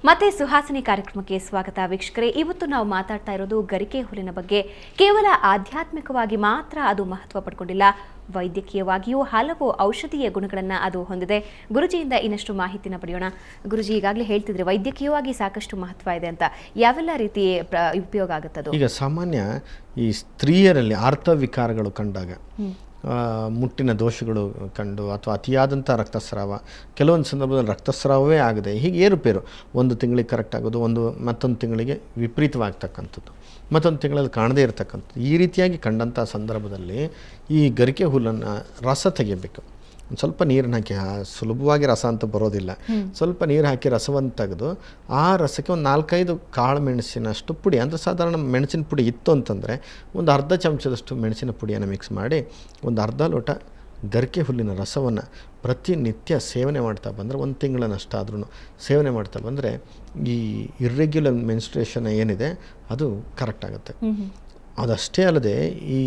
ಮತ್ತೆ ಸುಹಾಸಿನಿ ಕಾರ್ಯಕ್ರಮಕ್ಕೆ ಸ್ವಾಗತ ವೀಕ್ಷಕರೇ. ಇವತ್ತು ನಾವು ಮಾತಾಡ್ತಾ ಇರೋದು ಗರಿಕೆ ಹುಲ್ಲಿನ ಬಗ್ಗೆ. ಕೇವಲ ಆಧ್ಯಾತ್ಮಿಕವಾಗಿ ಮಾತ್ರ ಅದು ಮಹತ್ವ ಪಡ್ಕೊಂಡಿಲ್ಲ, ವೈದ್ಯಕೀಯವಾಗಿಯೂ ಹಲವು ಔಷಧೀಯ ಗುಣಗಳನ್ನು ಅದು ಹೊಂದಿದೆ. ಗುರುಜಿಯಿಂದ ಇನ್ನಷ್ಟು ಮಾಹಿತಿನ ಪಡೆಯೋಣ. ಗುರುಜಿ, ಈಗಾಗಲೇ ಹೇಳ್ತಿದ್ರೆ ವೈದ್ಯಕೀಯವಾಗಿ ಸಾಕಷ್ಟು ಮಹತ್ವ ಇದೆ ಅಂತ. ಯಾವೆಲ್ಲ ರೀತಿ ಉಪಯೋಗ ಆಗುತ್ತದು? ಈಗ ಸಾಮಾನ್ಯ ಈ ಸ್ತ್ರೀಯರಲ್ಲಿ ಆರ್ತವಿಕಾರಗಳು ಕಂಡಾಗ, ಮುಟ್ಟಿನ ದೋಷಗಳು ಕಂಡು ಅಥವಾ ಅತಿಯಾದಂಥ ರಕ್ತಸ್ರಾವ, ಕೆಲವೊಂದು ಸಂದರ್ಭದಲ್ಲಿ ರಕ್ತಸ್ರಾವವೇ ಆಗದೆ ಹೀಗೆ ಏರುಪೇರು, ಒಂದು ತಿಂಗಳಿಗೆ ಕರೆಕ್ಟ್ ಆಗೋದು, ಮತ್ತೊಂದು ತಿಂಗಳಿಗೆ ವಿಪರೀತವಾಗ್ತಕ್ಕಂಥದ್ದು, ಮತ್ತೊಂದು ತಿಂಗಳಲ್ಲಿ ಕಾಣದೇ ಇರತಕ್ಕಂಥದ್ದು, ಈ ರೀತಿಯಾಗಿ ಕಂಡಂಥ ಸಂದರ್ಭದಲ್ಲಿ ಈ ಗರಿಕೆ ಹುಲ್ಲನ್ನು ರಸ ತೆಗಿಬೇಕು. ಒಂದು ಸ್ವಲ್ಪ ನೀರನ್ನು ಹಾಕಿ, ಸುಲಭವಾಗಿ ರಸ ಅಂತ ಬರೋದಿಲ್ಲ, ಸ್ವಲ್ಪ ನೀರು ಹಾಕಿ ರಸವನ್ನು ತೆಗೆದು ಆ ರಸಕ್ಕೆ ಒಂದು 4-5 ಕಾಳು ಮೆಣಸಿನಷ್ಟು ಪುಡಿ, ಅಂದರೆ ಸಾಧಾರಣ ಮೆಣಸಿನ ಪುಡಿ ಇತ್ತು ಅಂತಂದರೆ ಒಂದು ಅರ್ಧ ಚಮಚದಷ್ಟು ಮೆಣಸಿನ ಪುಡಿಯನ್ನು ಮಿಕ್ಸ್ ಮಾಡಿ ಒಂದು ಅರ್ಧ ಲೋಟ ಗರಿಕೆ ಹುಲ್ಲಿನ ರಸವನ್ನು ಪ್ರತಿನಿತ್ಯ ಸೇವನೆ ಮಾಡ್ತಾ ಬಂದರೆ, ಒಂದು ತಿಂಗಳನ್ನಷ್ಟಾದ್ರೂ ಸೇವನೆ ಮಾಡ್ತಾ ಬಂದರೆ ಈ ಇರ್ರೆಗ್ಯುಲರ್ ಮೆನ್ಸ್ಟ್ರೇಷನ್ ಏನಿದೆ ಅದು ಕರೆಕ್ಟ್ ಆಗುತ್ತೆ. ಅದಷ್ಟೇ ಅಲ್ಲದೆ ಈ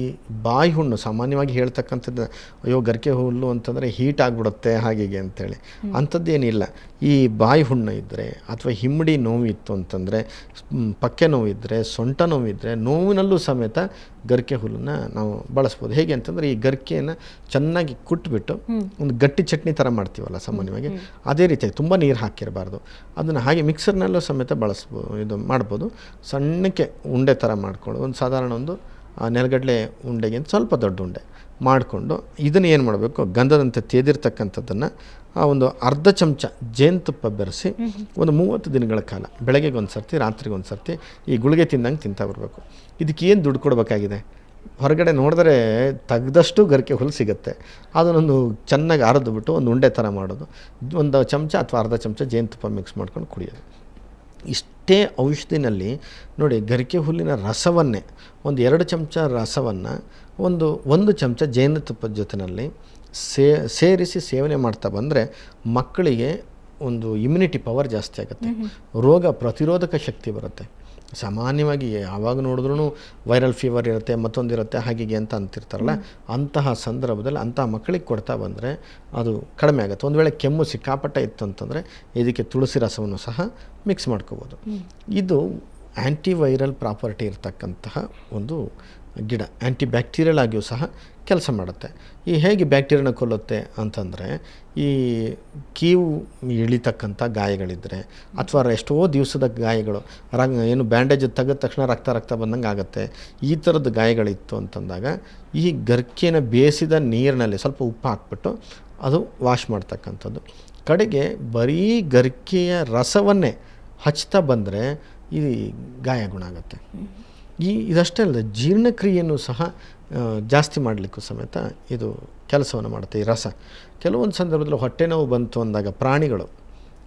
ಬಾಯಿ ಹುಣ್ಣು, ಸಾಮಾನ್ಯವಾಗಿ ಹೇಳ್ತಕ್ಕಂಥದ್ದು ಅಯ್ಯೋ ಗರಿಕೆ ಹುಲ್ಲು ಅಂತಂದರೆ ಹೀಟ್ ಆಗಿಬಿಡುತ್ತೆ ಹಾಗೆ ಅಂತೇಳಿ, ಅಂಥದ್ದೇನಿಲ್ಲ. ಈ ಬಾಯಿ ಹುಣ್ಣು ಇದ್ದರೆ ಅಥವಾ ಹಿಮ್ಮಡಿ ನೋವು ಇತ್ತು ಅಂತಂದರೆ, ಪಕ್ಕೆ ನೋವು ಇದ್ದರೆ, ಸೊಂಟ ನೋವು ಇದ್ದರೆ, ನೋವಿನಲ್ಲೂ ಸಮೇತ ಗರಿಕೆ ಹುಲ್ಲನ್ನು ನಾವು ಬಳಸ್ಬೋದು. ಹೇಗೆ ಅಂತಂದರೆ ಈ ಗರಿಕೆಯನ್ನು ಚೆನ್ನಾಗಿ ಕುಟ್ಬಿಟ್ಟು ಒಂದು ಗಟ್ಟಿ ಚಟ್ನಿ ಥರ ಮಾಡ್ತೀವಲ್ಲ ಸಾಮಾನ್ಯವಾಗಿ, ಅದೇ ರೀತಿಯಾಗಿ ತುಂಬ ನೀರು ಹಾಕಿರಬಾರ್ದು, ಅದನ್ನು ಹಾಗೆ ಮಿಕ್ಸರ್ನಲ್ಲೂ ಸಮೇತ ಇದು ಮಾಡ್ಬೋದು. ಸಣ್ಣಕ್ಕೆ ಉಂಡೆ ಥರ ಮಾಡ್ಕೊಂಡು, ಒಂದು ಸಾಧಾರಣ ಒಂದು ನೆಲಗಡಲೆ ಉಂಡೆಗೆ ಸ್ವಲ್ಪ ದೊಡ್ಡ ಉಂಡೆ ಮಾಡಿಕೊಂಡು ಇದನ್ನು ಏನು ಮಾಡಬೇಕು, ಗಂಧದಂತೆ ತೇದಿರ್ತಕ್ಕಂಥದ್ದನ್ನು ಒಂದು ಅರ್ಧ ಚಮಚ ಜೇನುತುಪ್ಪ ಬೆರೆಸಿ ಒಂದು 30 ದಿನಗಳ ಕಾಲ ಬೆಳಗ್ಗೆಗೆ ಒಂದು ಸರ್ತಿ, ರಾತ್ರಿಗೆ ಒಂದು ಸರ್ತಿ ಈ ಗುಳಿಗೆ ತಿಂದಂಗೆ ತಿಂತಾ ಬರಬೇಕು. ಇದಕ್ಕೆ ಏನು ದುಡ್ಡು ಕೊಡಬೇಕಾಗಿದೆ? ಹೊರಗಡೆ ನೋಡಿದ್ರೆ ತೆಗ್ದಷ್ಟು ಗರಿಕೆ ಹುಲ್ಲು ಸಿಗುತ್ತೆ, ಅದನ್ನೊಂದು ಚೆನ್ನಾಗಿ ಅರೆದ್ಬಿಟ್ಟು ಒಂದು ಉಂಡೆ ಥರ ಮಾಡೋದು, ಒಂದು ಚಮಚ ಅಥವಾ ಅರ್ಧ ಚಮಚ ಜೇನುತುಪ್ಪ ಮಿಕ್ಸ್ ಮಾಡ್ಕೊಂಡು ಕುಡಿಯೋದು. ಇಷ್ಟೇ ಔಷಧಿನಲ್ಲಿ ನೋಡಿ, ಗರಿಕೆ ಹುಲ್ಲಿನ ರಸವನ್ನೇ ಒಂದು 2 ಚಮಚ ರಸವನ್ನು ಒಂದು ಚಮಚ ಜೇನುತುಪ್ಪದ ಜೊತೆಯಲ್ಲಿ ಸೇರಿಸಿ ಸೇವನೆ ಮಾಡ್ತಾ ಬಂದರೆ ಮಕ್ಕಳಿಗೆ ಒಂದು ಇಮ್ಯುನಿಟಿ ಪವರ್ ಜಾಸ್ತಿ ಆಗುತ್ತೆ, ರೋಗ ಪ್ರತಿರೋಧಕ ಶಕ್ತಿ ಬರುತ್ತೆ. ಸಾಮಾನ್ಯವಾಗಿ ಯಾವಾಗ ನೋಡಿದ್ರೂ ವೈರಲ್ ಫೀವರ್ ಇರುತ್ತೆ, ಮತ್ತೊಂದಿರುತ್ತೆ ಹಾಗೆ ಅಂತ ಅಂತಿರ್ತಾರಲ್ಲ, ಅಂತಹ ಸಂದರ್ಭದಲ್ಲಿ ಅಂತಹ ಮಕ್ಕಳಿಗೆ ಕೊಡ್ತಾ ಬಂದರೆ ಅದು ಕಡಿಮೆ ಆಗುತ್ತೆ. ಒಂದು ವೇಳೆ ಕೆಮ್ಮು ಸಿಕ್ಕಾಪಟ್ಟ ಇತ್ತು ಅಂತಂದರೆ ಇದಕ್ಕೆ ತುಳಸಿ ರಸವನ್ನು ಸಹ ಮಿಕ್ಸ್ ಮಾಡ್ಕೋಬೋದು. ಇದು ಆ್ಯಂಟಿವೈರಲ್ ಪ್ರಾಪರ್ಟಿ ಇರತಕ್ಕಂತಹ ಒಂದು ಗಿಡ, ಆ್ಯಂಟಿ ಬ್ಯಾಕ್ಟೀರಿಯಲ್ ಆಗಿಯೂ ಸಹ ಕೆಲಸ ಮಾಡುತ್ತೆ. ಈ ಹೇಗೆ ಬ್ಯಾಕ್ಟೀರಿಯಾನ ಕೊಲ್ಲುತ್ತೆ ಅಂತಂದರೆ, ಈ ಕೀವು ಇಳಿತಕ್ಕಂಥ ಗಾಯಗಳಿದ್ದರೆ ಅಥವಾ ಎಷ್ಟೋ ದಿವಸದ ಗಾಯಗಳು, ಏನು ಬ್ಯಾಂಡೇಜ್ ತೆಗೆದ ತಕ್ಷಣ ರಕ್ತ ಬಂದಂಗೆ ಆಗುತ್ತೆ, ಈ ಥರದ ಗಾಯಗಳಿತ್ತು ಅಂತಂದಾಗ ಈ ಗರಿಕೆನ ಬೇಯಿಸಿದ ನೀರಿನಲ್ಲಿ ಸ್ವಲ್ಪ ಉಪ್ಪು ಹಾಕ್ಬಿಟ್ಟು ಅದು ವಾಶ್ ಮಾಡ್ತಕ್ಕಂಥದ್ದು. ಕಡೆಗೆ ಬರೀ ಗರಿಕೆಯ ರಸವನ್ನೇ ಹಚ್ತಾ ಬಂದರೆ ಈ ಗಾಯ ಗುಣ ಆಗುತ್ತೆ. ಇದಷ್ಟೇ ಅಲ್ಲದೆ ಜೀರ್ಣಕ್ರಿಯೆಯನ್ನು ಸಹ ಜಾಸ್ತಿ ಮಾಡಲಿಕ್ಕೂ ಸಮೇತ ಇದು ಕೆಲಸವನ್ನು ಮಾಡುತ್ತೆ ಈ ರಸ. ಕೆಲವೊಂದು ಸಂದರ್ಭದಲ್ಲಿ ಹೊಟ್ಟೆ ನೋವು ಬಂತು ಅಂದಾಗ ಪ್ರಾಣಿಗಳು,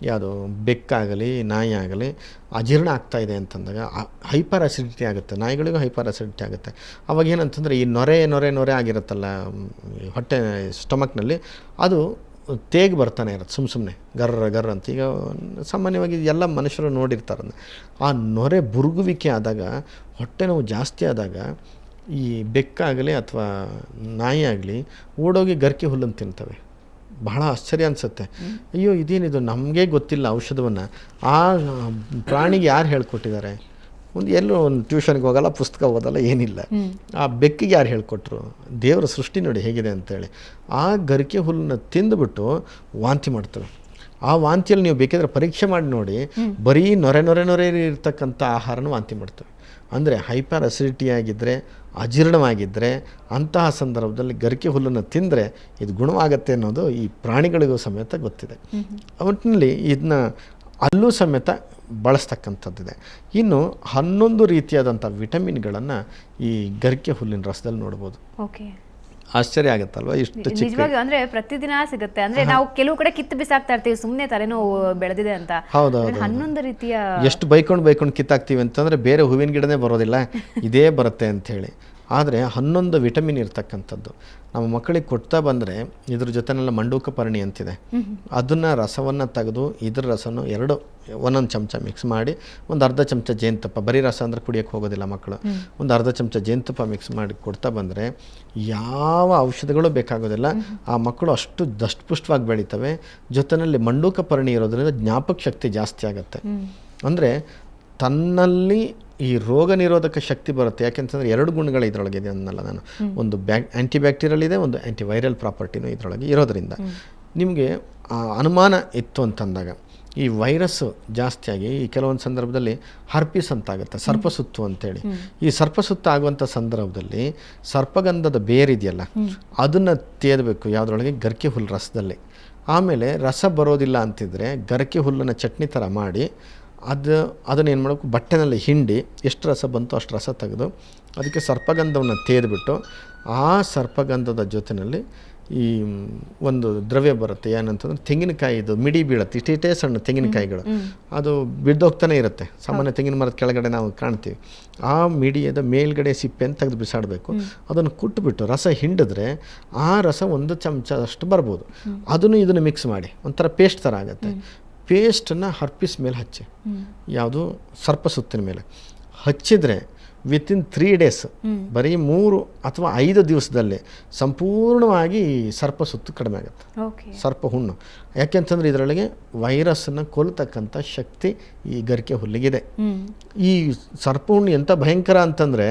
ಯಾವುದು ಬೆಕ್ಕಾಗಲಿ ನಾಯಿ ಆಗಲಿ, ಅಜೀರ್ಣ ಆಗ್ತಾಯಿದೆ ಅಂತಂದಾಗ ಹೈಪರ್ ಅಸಿಡಿಟಿ ಆಗುತ್ತೆ, ನಾಯಿಗಳಿಗೂ ಹೈಪರ್ ಅಸಿಡಿಟಿ ಆಗುತ್ತೆ. ಅವಾಗ ಏನಂತಂದರೆ ಈ ನೊರೆ ಆಗಿರುತ್ತಲ್ಲ ಹೊಟ್ಟೆ ಸ್ಟಮಕ್ನಲ್ಲಿ, ಅದು ತೇಗ್ ಬರ್ತಾನೆ ಇರುತ್ತೆ ಸುಮ್ಮನೆ ಗರ್ರ ಅಂತ. ಈಗ ಸಾಮಾನ್ಯವಾಗಿ ಎಲ್ಲ ಮನುಷ್ಯರು ನೋಡಿರ್ತಾರೆ, ಆ ನೊರೆ ಬುರುಗುವಿಕೆ ಆದಾಗ, ಹೊಟ್ಟೆ ನೋವು ಜಾಸ್ತಿ ಆದಾಗ ಈ ಬೆಕ್ಕಾಗಲಿ ಅಥವಾ ನಾಯಿ ಆಗಲಿ ಓಡೋಗಿ ಗರಿಕೆ ಹುಲ್ಲನ್ನು ತಿಂತವೆ. ಬಹಳ ಆಶ್ಚರ್ಯ ಅನಿಸುತ್ತೆ, ಅಯ್ಯೋ ಇದೇನಿದು ನಮಗೆ ಗೊತ್ತಿಲ್ಲ ಔಷಧವನ್ನು, ಆ ಪ್ರಾಣಿಗೆ ಯಾರು ಹೇಳ್ಕೊಟ್ಟಿದ್ದಾರೆ? ಎಲ್ಲೋ ಒಂದು ಟ್ಯೂಷನ್ಗೆ ಹೋಗಲ್ಲ, ಪುಸ್ತಕ ಓದಲ್ಲ, ಏನಿಲ್ಲ. ಆ ಬೆಕ್ಕಿಗೆ ಯಾರು ಹೇಳ್ಕೊಟ್ರು? ದೇವರ ಸೃಷ್ಟಿ ನೋಡಿ ಹೇಗಿದೆ ಅಂತೇಳಿ. ಆ ಗರಿಕೆ ಹುಲ್ಲನ್ನು ತಿಂದುಬಿಟ್ಟು ವಾಂತಿ ಮಾಡ್ತವೆ. ಆ ವಾಂತಿಯಲ್ಲಿ ನೀವು ಬೇಕಿದ್ರೆ ಪರೀಕ್ಷೆ ಮಾಡಿ ನೋಡಿ, ಬರೀ ನೊರೆ ಇರ್ತಕ್ಕಂಥ ಆಹಾರನ ವಾಂತಿ ಮಾಡ್ತವೆ. ಅಂದರೆ ಹೈಪರ್ ಅಸಿಡಿಟಿ ಆಗಿದ್ದರೆ, ಅಜೀರ್ಣವಾಗಿದ್ದರೆ ಅಂತಹ ಸಂದರ್ಭದಲ್ಲಿ ಗರಿಕೆ ಹುಲ್ಲನ್ನು ತಿಂದರೆ ಇದು ಗುಣವಾಗತ್ತೆ ಅನ್ನೋದು ಈ ಪ್ರಾಣಿಗಳಿಗೂ ಸಮೇತ ಗೊತ್ತಿದೆ. ಒಟ್ಟಿನಲ್ಲಿ ಇದನ್ನ ಅಲ್ಲೂ ಸಮೇತ ಬಳಸ್ತಕ್ಕಂಥದ್ದಿದೆ. ಇನ್ನು 11 ರೀತಿಯಾದಂಥ ವಿಟಮಿನ್ಗಳನ್ನು ಈ ಗರಿಕೆ ಹುಲ್ಲಿನ ರಸದಲ್ಲಿ ನೋಡ್ಬೋದು. ಓಕೆ, ಆಶ್ಚರ್ಯ ಆಗುತ್ತಲ್ವ? ಇಷ್ಟು ನಿಜವಾಗಿ ಅಂದ್ರೆ ಪ್ರತಿದಿನ ಸಿಗುತ್ತೆ. ಅಂದ್ರೆ ನಾವು ಕೆಲವು ಕಡೆ ಕಿತ್ತು ಬಿಸಾಕ್ತಾ ಇರ್ತೀವಿ ಸುಮ್ಮನೆ ತಲೆನೋವು ಬೆಳೆದಿದೆ ಅಂತ. ಹೌದೌದು, 11 ರೀತಿಯ ಎಷ್ಟು ಬೈಕೊಂಡು ಕಿತ್ತಾಕ್ತೀವಿ ಅಂತಂದರೆ ಬೇರೆ ಹೂವಿನ ಗಿಡನೇ ಬರೋದಿಲ್ಲ, ಇದೇ ಬರುತ್ತೆ ಅಂಥೇಳಿ. ಆದರೆ 11 ವಿಟಮಿನ್ ಇರ್ತಕ್ಕಂಥದ್ದು ನಮ್ಮ ಮಕ್ಕಳಿಗೆ ಕೊಡ್ತಾ ಬಂದರೆ ಇದ್ರ ಜೊತೆನೆಲ್ಲ ಮಂಡೂಕ ಪರ್ಣಿ ಅಂತಿದೆ, ಅದನ್ನು ರಸವನ್ನು ತೆಗೆದು ಇದ್ರ ರಸವನ್ನು ಒಂದೊಂದು ಚಮಚ ಮಿಕ್ಸ್ ಮಾಡಿ ಒಂದು ಅರ್ಧ ಚಮಚ ಜೇನುತುಪ್ಪ, ಬರೀ ರಸ ಅಂದರೆ ಕುಡಿಯೋಕ್ಕೆ ಹೋಗೋದಿಲ್ಲ ಮಕ್ಕಳು, ಒಂದು ಅರ್ಧ ಚಮಚ ಜೇನುತುಪ್ಪ ಮಿಕ್ಸ್ ಮಾಡಿ ಕೊಡ್ತಾ ಬಂದರೆ ಯಾವ ಔಷಧಿಗಳು ಬೇಕಾಗೋದಿಲ್ಲ. ಆ ಮಕ್ಕಳು ಅಷ್ಟು ದಷ್ಟಪುಷ್ಟವಾಗಿ ಬೆಳೀತವೆ. ಜೊತೆಯಲ್ಲಿ ಮಂಡೂಕ ಪರ್ಣಿ ಇರೋದ್ರಿಂದ ಜ್ಞಾಪಕ ಶಕ್ತಿ ಜಾಸ್ತಿ ಆಗುತ್ತೆ. ಅಂದರೆ ತನ್ನಲ್ಲಿ ಈ ರೋಗ ನಿರೋಧಕ ಶಕ್ತಿ ಬರುತ್ತೆ. ಯಾಕೆಂತಂದರೆ 2 ಗುಣಗಳು ಇದರೊಳಗಿದೆ ಅನ್ನಲ್ಲ ನಾನು, ಒಂದು ಆ್ಯಂಟಿಬ್ಯಾಕ್ಟೀರಿಯಲ್ ಇದೆ, ಒಂದು ಆ್ಯಂಟಿವೈರಲ್ ಪ್ರಾಪರ್ಟಿನೂ ಇದರೊಳಗೆ ಇರೋದರಿಂದ ನಿಮಗೆ ಅನುಮಾನ ಇತ್ತು ಅಂತಂದಾಗ ಈ ವೈರಸ್ಸು ಜಾಸ್ತಿಯಾಗಿ ಈ ಕೆಲವೊಂದು ಸಂದರ್ಭದಲ್ಲಿ ಹರ್ಪಿಸ್ ಅಂತಾಗುತ್ತೆ, ಸರ್ಪಸುತ್ತು ಅಂತೇಳಿ. ಈ ಸರ್ಪಸುತ್ತು ಆಗುವಂಥ ಸಂದರ್ಭದಲ್ಲಿ ಸರ್ಪಗಂಧದ ಬೇರಿದೆಯಲ್ಲ ಅದನ್ನು ತೇದಬೇಕು ಯಾವುದ್ರೊಳಗೆ, ಗರಿಕೆ ಹುಲ್ಲು ರಸದಲ್ಲಿ. ಆಮೇಲೆ ರಸ ಬರೋದಿಲ್ಲ ಅಂತಿದ್ರೆ ಗರಿಕೆ ಹುಲ್ಲನ್ನು ಚಟ್ನಿ ಥರ ಮಾಡಿ ಅದನ್ನು ಏನು ಮಾಡಬೇಕು, ಬಟ್ಟೆನಲ್ಲಿ ಹಿಂಡಿ ಎಷ್ಟು ರಸ ಬಂತು ಅಷ್ಟು ರಸ ತೆಗೆದು ಅದಕ್ಕೆ ಸರ್ಪಗಂಧವನ್ನು ತೇದ್ಬಿಟ್ಟು ಆ ಸರ್ಪಗಂಧದ ಜೊತೆಯಲ್ಲಿ ಈ ಒಂದು ದ್ರವ್ಯ ಬರುತ್ತೆ, ಏನಂತಂದ್ರೆ ತೆಂಗಿನಕಾಯಿದು ಮಿಡಿ ಬೀಳುತ್ತೆ, ಇಷ್ಟೇ ಸಣ್ಣ ತೆಂಗಿನಕಾಯಿಗಳು, ಅದು ಬಿದ್ದೋಗ್ತಾನೆ ಇರುತ್ತೆ. ಸಾಮಾನ್ಯ ತೆಂಗಿನ ಮರದ ಕೆಳಗಡೆ ನಾವು ಕಾಣ್ತೀವಿ. ಆ ಮಿಡಿಯದ ಮೇಲ್ಗಡೆ ಸಿಪ್ಪೆಯನ್ನು ತೆಗೆದು ಬಿಸಾಡಬೇಕು. ಅದನ್ನು ಕುಟ್ಬಿಟ್ಟು ರಸ ಹಿಂಡಿದ್ರೆ ಆ ರಸ 1 ಚಮಚ ಅಷ್ಟು ಬರ್ಬೋದು. ಇದನ್ನು ಮಿಕ್ಸ್ ಮಾಡಿ ಒಂಥರ ಪೇಸ್ಟ್ ಥರ ಆಗುತ್ತೆ. ಪೇಸ್ಟನ್ನು ಹರ್ಪಿಸ್ ಮೇಲೆ ಹಚ್ಚಿ, ಯಾವುದು ಸರ್ಪಸುತ್ತಿನ ಮೇಲೆ ಹಚ್ಚಿದರೆ ವಿತಿನ್ 3 ಡೇಸ್, ಬರೀ 3 ಅಥವಾ 5 ದಿವಸದಲ್ಲಿ ಸಂಪೂರ್ಣವಾಗಿ ಸರ್ಪಸುತ್ತು ಕಡಿಮೆ ಆಗುತ್ತೆ, ಸರ್ಪ ಹುಣ್ಣು. ಯಾಕೆಂತಂದರೆ ಇದರೊಳಗೆ ವೈರಸ್ಸನ್ನು ಕೊಲ್ತಕ್ಕಂಥ ಶಕ್ತಿ ಈ ಗರಿಕೆ ಹುಲ್ಲಿಗಿದೆ. ಈ ಸರ್ಪ ಹುಣ್ಣು ಎಂಥ ಭಯಂಕರ ಅಂತಂದರೆ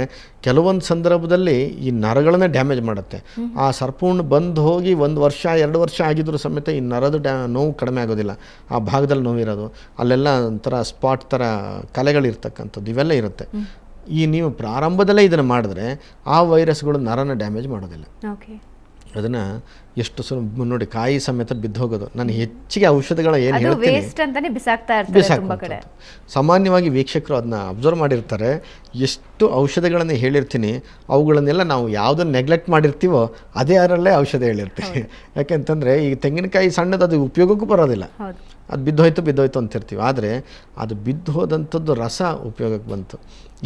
ಕೆಲವೊಂದು ಸಂದರ್ಭದಲ್ಲಿ ಈ ನರಗಳನ್ನೇ ಡ್ಯಾಮೇಜ್ ಮಾಡುತ್ತೆ. ಆ ಸರ್ಪ ಹುಣ್ಣು ಬಂದು ಹೋಗಿ 1 ವರ್ಷ 2 ವರ್ಷ ಆಗಿದ್ರೂ ಸಮೇತ ಈ ನರದ ನೋವು ಕಡಿಮೆ ಆಗೋದಿಲ್ಲ. ಆ ಭಾಗದಲ್ಲಿ ನೋವಿರೋದು, ಅಲ್ಲೆಲ್ಲ ಒಂಥರ ಸ್ಪಾಟ್ ಥರ ಕಲೆಗಳಿರ್ತಕ್ಕಂಥದ್ದು ಇವೆಲ್ಲ ಇರುತ್ತೆ. ನೀವು ಪ್ರಾರಂಭದಲ್ಲೇ ಇದನ್ನು ಮಾಡಿದ್ರೆ ಆ ವೈರಸ್ಗಳು ನರನ ಡ್ಯಾಮೇಜ್ ಮಾಡೋದಿಲ್ಲ. ಅದನ್ನು ಎಷ್ಟು ನೋಡಿ ಕಾಯಿ ಸಮೇತ ಬಿದ್ದು ಹೋಗೋದು. ನಾನು ಹೆಚ್ಚಿಗೆ ಔಷಧಿಗಳ ಏನು ಹೇಳ್ತೀನಿ ಬಿಸಾಕ್ತಾ ಸಾಮಾನ್ಯವಾಗಿ ವೀಕ್ಷಕರು ಅದನ್ನ ಅಬ್ಸರ್ವ್ ಮಾಡಿರ್ತಾರೆ. ಎಷ್ಟು ಔಷಧಿಗಳನ್ನು ಹೇಳಿರ್ತೀನಿ ಅವುಗಳನ್ನೆಲ್ಲ ನಾವು ಯಾವುದನ್ನು ನೆಗ್ಲೆಕ್ಟ್ ಮಾಡಿರ್ತೀವೋ ಅದೇ ಅದರಲ್ಲೇ ಔಷಧಿ ಹೇಳಿರ್ತೀವಿ. ಯಾಕೆಂತಂದರೆ ಈಗ ತೆಂಗಿನಕಾಯಿ ಸಣ್ಣದು ಅದು ಉಪಯೋಗಕ್ಕೂ ಬರೋದಿಲ್ಲ, ಅದು ಬಿದ್ದೋಯ್ತು ಅಂತಿರ್ತೀವಿ. ಆದರೆ ಅದು ಬಿದ್ದು ಹೋದಂಥದ್ದು ರಸ ಉಪಯೋಗಕ್ಕೆ ಬಂತು.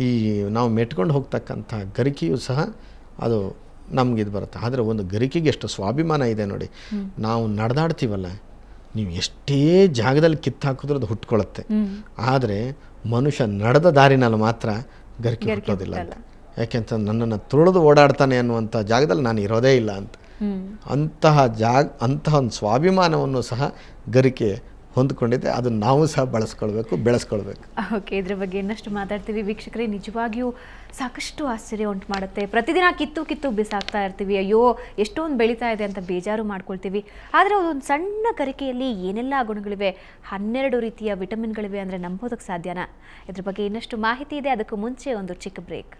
ಈ ನಾವು ಮೆಟ್ಕೊಂಡು ಹೋಗ್ತಕ್ಕಂಥ ಗರಿಕೆಯೂ ಸಹ ಅದು ನಮ್ಗೆ ಇದು ಬರುತ್ತೆ. ಆದರೆ ಒಂದು ಗರಿಕೆಗೆ ಎಷ್ಟು ಸ್ವಾಭಿಮಾನ ಇದೆ ನೋಡಿ. ನಾವು ನಡೆದಾಡ್ತೀವಲ್ಲ, ನೀವು ಎಷ್ಟೇ ಜಾಗದಲ್ಲಿ ಕಿತ್ತಾಕಿದ್ರೂ ಅದು ಹುಟ್ಕೊಳ್ಳುತ್ತೆ. ಆದರೆ ಮನುಷ್ಯ ನಡೆದ ದಾರಿನಲ್ಲಿ ಮಾತ್ರ ಗರಿಕೆ ಹುಟ್ಟೋದಿಲ್ಲ ಅಂತ. ಯಾಕೆಂತ ನನ್ನನ್ನು ತುಳಿದು ಓಡಾಡ್ತಾನೆ ಅನ್ನುವಂಥ ಜಾಗದಲ್ಲಿ ನಾನು ಇರೋದೇ ಇಲ್ಲ ಅಂತ. ಅಂತಹ ಒಂದು ಸ್ವಾಭಿಮಾನವನ್ನು ಸಹ ಗರಿಕೆ ಹೊಂದ್ಕೊಂಡಿದೆ. ಅದನ್ನು ನಾವು ಸಹ ಬೆಳೆಸ್ಕೊಳ್ಬೇಕು. ಓಕೆ, ಇದ್ರ ಬಗ್ಗೆ ಇನ್ನಷ್ಟು ಮಾತಾಡ್ತೀವಿ. ವೀಕ್ಷಕರೇ, ನಿಜವಾಗಿಯೂ ಸಾಕಷ್ಟು ಆಶ್ಚರ್ಯ ಉಂಟು ಮಾಡುತ್ತೆ. ಪ್ರತಿದಿನ ಕಿತ್ತು ಬಿಸಾಕ್ತಾ ಇರ್ತೀವಿ. ಅಯ್ಯೋ ಎಷ್ಟೊಂದು ಬೆಳೀತಾ ಇದೆ ಅಂತ ಬೇಜಾರು ಮಾಡ್ಕೊಳ್ತೀವಿ. ಆದರೆ ಅದೊಂದು ಸಣ್ಣ ಗರಿಕೆಯಲ್ಲಿ ಏನೆಲ್ಲ ಗುಣಗಳಿವೆ, 12 ರೀತಿಯ ವಿಟಮಿನ್ಗಳಿವೆ ಅಂದರೆ ನಂಬೋದಕ್ಕೆ ಸಾಧ್ಯನಾ? ಇದ್ರ ಬಗ್ಗೆ ಇನ್ನಷ್ಟು ಮಾಹಿತಿ ಇದೆ. ಅದಕ್ಕೂ ಮುಂಚೆ ಒಂದು ಚಿಕ್ಕ ಬ್ರೇಕ್.